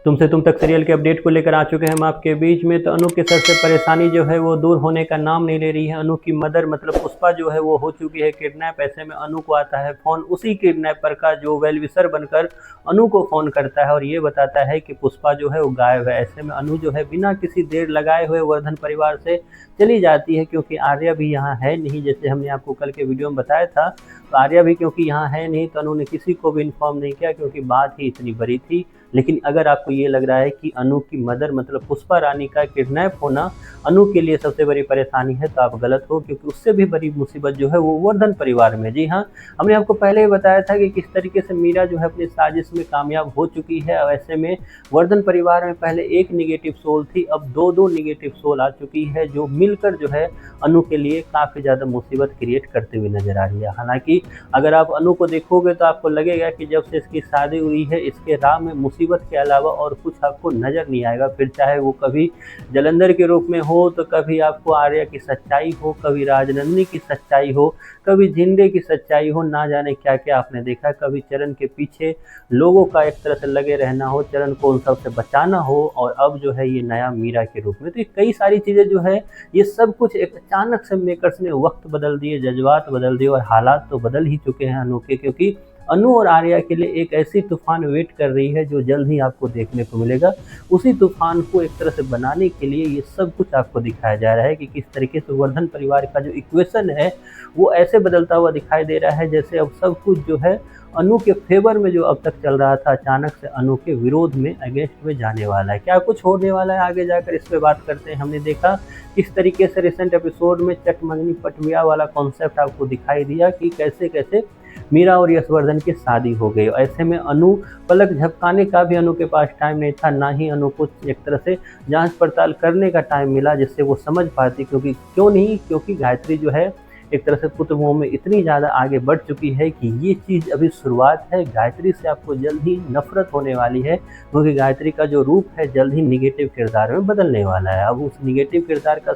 तुमसे तुम तक सीरियल के अपडेट को लेकर आ चुके हैं हम आपके बीच में। तो अनु के सर से परेशानी जो है वो दूर होने का नाम नहीं ले रही है। अनु की मदर मतलब पुष्पा जो है वो हो चुकी है किडनैप। ऐसे में अनु को आता है फ़ोन उसी किडनैपर का जो वेल विशर बनकर अनु को फ़ोन करता है और ये बताता है कि पुष्पा जो है वो गायब है। ऐसे में अनु जो है बिना किसी देर लगाए हुए वर्धन परिवार से चली जाती है, क्योंकि आर्या भी यहाँ है नहीं। जैसे हमने आपको कल के वीडियो में बताया था, तो आर्या भी क्योंकि यहाँ है नहीं तो अनु ने किसी को भी इन्फॉर्म नहीं किया, क्योंकि बात ही इतनी बड़ी थी। लेकिन अगर आपको ये लग रहा है कि अनु की मदर मतलब पुष्पा रानी का किडनैप होना अनु के लिए सबसे बड़ी परेशानी है, तो आप गलत हो, क्योंकि उससे भी बड़ी मुसीबत जो है वो वर्धन परिवार में। जी हाँ, हमने आपको पहले ही बताया था कि किस तरीके से मीरा जो है अपनी साजिश में कामयाब हो चुकी है। और ऐसे में वर्धन परिवार में पहले एक निगेटिव सोल थी, अब दो निगेटिव सोल आ चुकी है, जो मिलकर जो है अनु के लिए काफ़ी ज़्यादा मुसीबत क्रिएट करते हुए नजर आ रही है। हालांकि अगर आप अनु को देखोगे तो आपको लगेगा कि जब से इसकी शादी हुई है इसके राह में मुसीबत के अलावा और कुछ आपको नज़र नहीं आएगा। फिर चाहे वो कभी जलंधर के रूप में हो, तो कभी आपको आर्या की सच्चाई हो, कभी राजनंदिनी की सच्चाई हो, कभी जिंदे की सच्चाई हो, ना जाने क्या क्या आपने देखा। कभी चरण के पीछे लोगों का एक तरह से लगे रहना हो, चरण को उन सबसे बचाना हो, और अब जो है ये नया मीरा के रूप में। तो कई सारी चीज़ें जो है ये सब कुछ एक अचानक से मेकर्स ने वक्त बदल दिए, जज्बात बदल दिए, और हालात तो बदल ही चुके हैं अनु के, क्योंकि अनु और आर्या के लिए एक ऐसी तूफान वेट कर रही है जो जल्द ही आपको देखने को मिलेगा। उसी तूफान को एक तरह से बनाने के लिए ये सब कुछ आपको दिखाया जा रहा है कि किस तरीके से वर्धन परिवार का जो इक्वेशन है वो ऐसे बदलता हुआ दिखाई दे रहा है जैसे अब सब कुछ जो है अनु के फेवर में जो अब तक चल रहा था अचानक से अनु के विरोध में, अगेंस्ट में जाने वाला है। क्या कुछ होने वाला है आगे जाकर, इस पे बात करते हैं। हमने देखा किस तरीके से रिसेंट एपिसोड में चटमंगनी पटमिया वाला कॉन्सेप्ट आपको दिखाई दिया कि कैसे कैसे मीरा और यशवर्धन की शादी हो गई। ऐसे में अनु पलक झपकाने का भी अनु के पास टाइम नहीं था, ना ही अनु को एक तरह से जांच पड़ताल करने का टाइम मिला जिससे वो समझ पाती। क्योंकि गायत्री जो है एक तरह से पुत्र मोह में इतनी ज़्यादा आगे बढ़ चुकी है कि ये चीज़ अभी शुरुआत है। गायत्री से आपको जल्द ही नफरत होने वाली है, क्योंकि गायत्री का जो रूप है जल्द ही निगेटिव किरदार में बदलने वाला है। अब उस निगेटिव किरदार का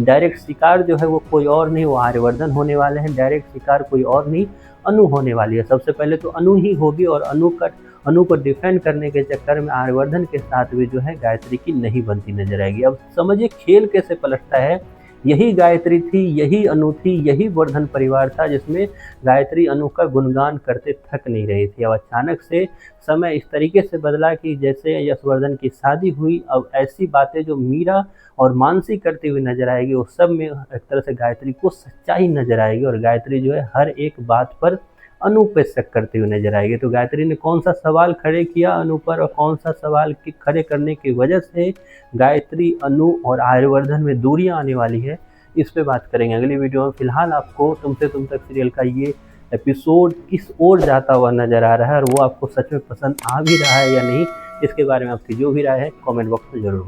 डायरेक्ट शिकार जो है वो कोई और नहीं, वो आर्यवर्धन होने वाले हैं। डायरेक्ट शिकार कोई और नहीं, अनु होने वाली है। सबसे पहले तो अनु ही होगी, और अनु को डिफेंड करने के चक्कर में आर्यवर्धन के साथ भी जो है गायत्री की नहीं बनती नजर आएगी। अब समझिए खेल कैसे पलटता है। यही गायत्री थी, यही अनु थी, यही वर्धन परिवार था जिसमें गायत्री अनु का गुणगान करते थक नहीं रही थी। अब अचानक से समय इस तरीके से बदला कि जैसे यशवर्धन की शादी हुई, अब ऐसी बातें जो मीरा और मानसी करती हुई नजर आएगी वो सब में एक तरह से गायत्री को सच्चाई नजर आएगी, और गायत्री जो है हर एक बात पर अनु पे शक करते हुए नजर आएगी। तो गायत्री ने कौन सा सवाल खड़े किया अनु पर, और कौन सा सवाल खड़े करने की वजह से गायत्री, अनु और आर्यवर्धन में दूरियां आने वाली है, इस पे बात करेंगे अगली वीडियो में। फिलहाल आपको तुमसे तुम तक सीरियल का ये एपिसोड किस ओर जाता हुआ नजर आ रहा है, और वो आपको सच में पसंद आ भी रहा है या नहीं, इसके बारे में आपकी जो भी राय है कमेंट बॉक्स में जरूर बताएं।